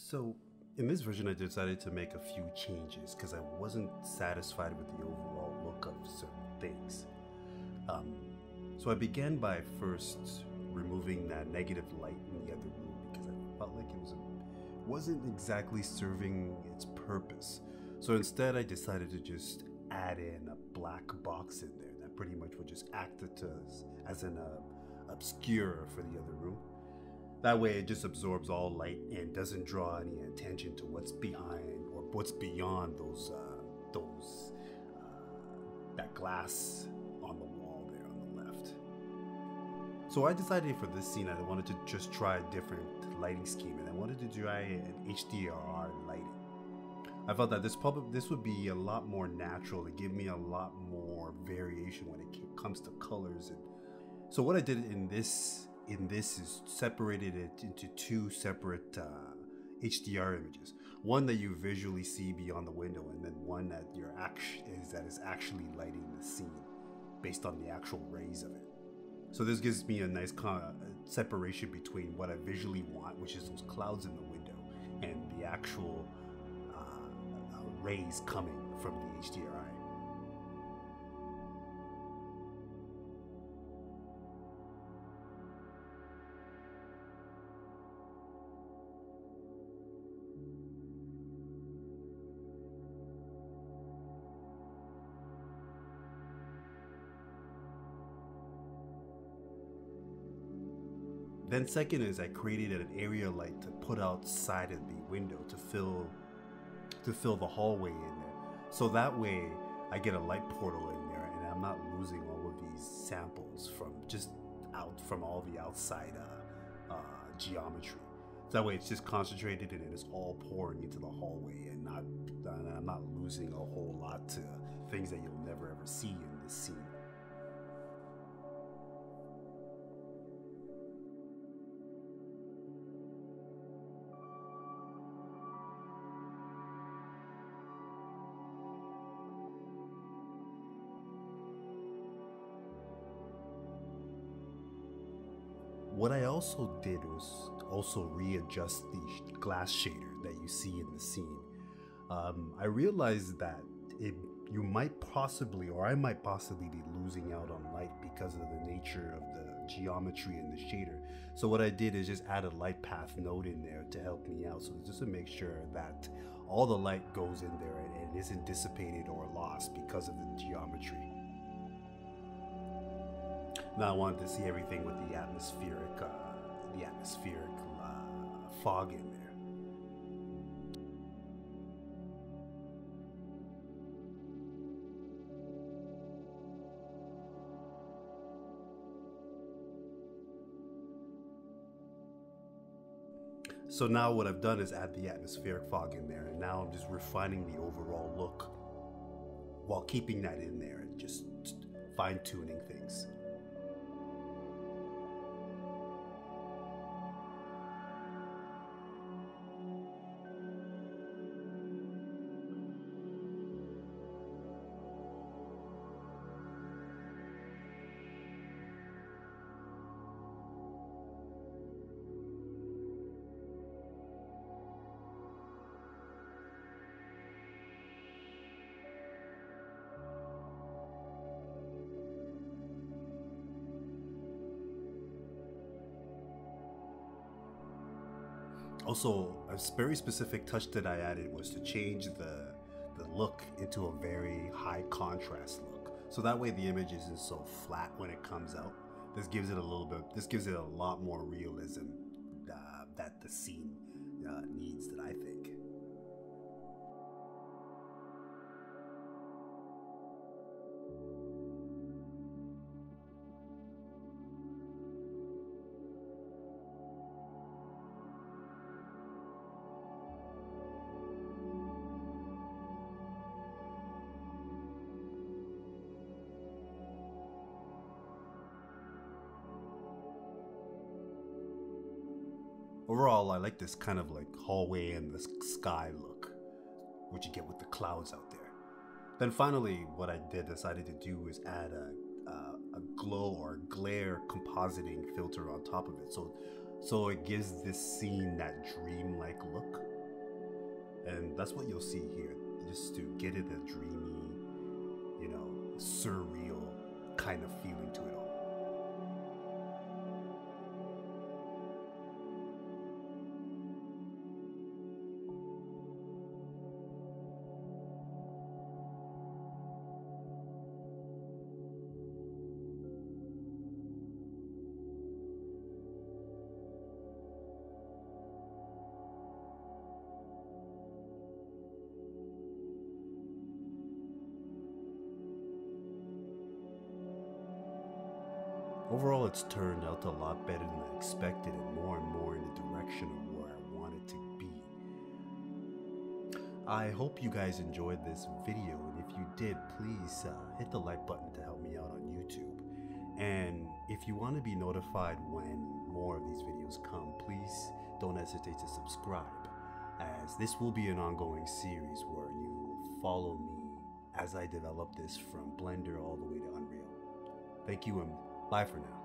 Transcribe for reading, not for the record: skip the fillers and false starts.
So in this version, I decided to make a few changes because I wasn't satisfied with the overall look of certain things. So I began by first removing that negative light in the other room because I felt like wasn't exactly serving its purpose. So instead, I decided to just add in a black box in there that pretty much would just act as an obscure for the other room. That way it just absorbs all light and doesn't draw any attention to what's behind or what's beyond that glass on the wall there on the left. So I decided for this scene I wanted to just try a different lighting scheme, and I wanted to try an HDRI lighting. I felt that this would be a lot more natural and give me a lot more variation when it comes to colors. And so what I did in this is separated it into two separate HDR images. One that you visually see beyond the window, and then one that is actually lighting the scene based on the actual rays of it. So this gives me a nice separation between what I visually want, which is those clouds in the window, and the actual rays coming from the HDRI. Then second is I created an area light to put outside of the window to fill the hallway in there. So that way I get a light portal in there and I'm not losing all of these samples from all the outside geometry. So that way it's just concentrated and it's all pouring into the hallway, and I'm not losing a whole lot to things that you'll never ever see in this scene. What I also did was also readjust the glass shader that you see in the scene. I realized that I might possibly be losing out on light because of the nature of the geometry in the shader. So what I did is just add a light path node in there to help me out. So just to make sure that all the light goes in there and isn't dissipated or lost because of the geometry. Now I wanted to see everything with the atmospheric fog in there. So now what I've done is add the atmospheric fog in there, and now I'm just refining the overall look while keeping that in there and just fine-tuning things. Also, a very specific touch that I added was to change the look into a very high contrast look. So that way the image isn't so flat when it comes out. This gives it a lot more realism that the scene needs, that I think. Overall, I like this kind of like hallway and the sky look, which you get with the clouds out there. Then finally, what I decided to do is add a glow or glare compositing filter on top of it. So So it gives this scene that dreamlike look. And that's what you'll see here, just to get it a dreamy, you know, surreal kind of feeling to it all. Overall, it's turned out a lot better than I expected and more in the direction of where I wanted to be. I hope you guys enjoyed this video, and if you did, please hit the like button to help me out on YouTube. And if you want to be notified when more of these videos come, please don't hesitate to subscribe, as this will be an ongoing series where you will follow me as I develop this from Blender all the way to Unreal. Thank you and bye for now.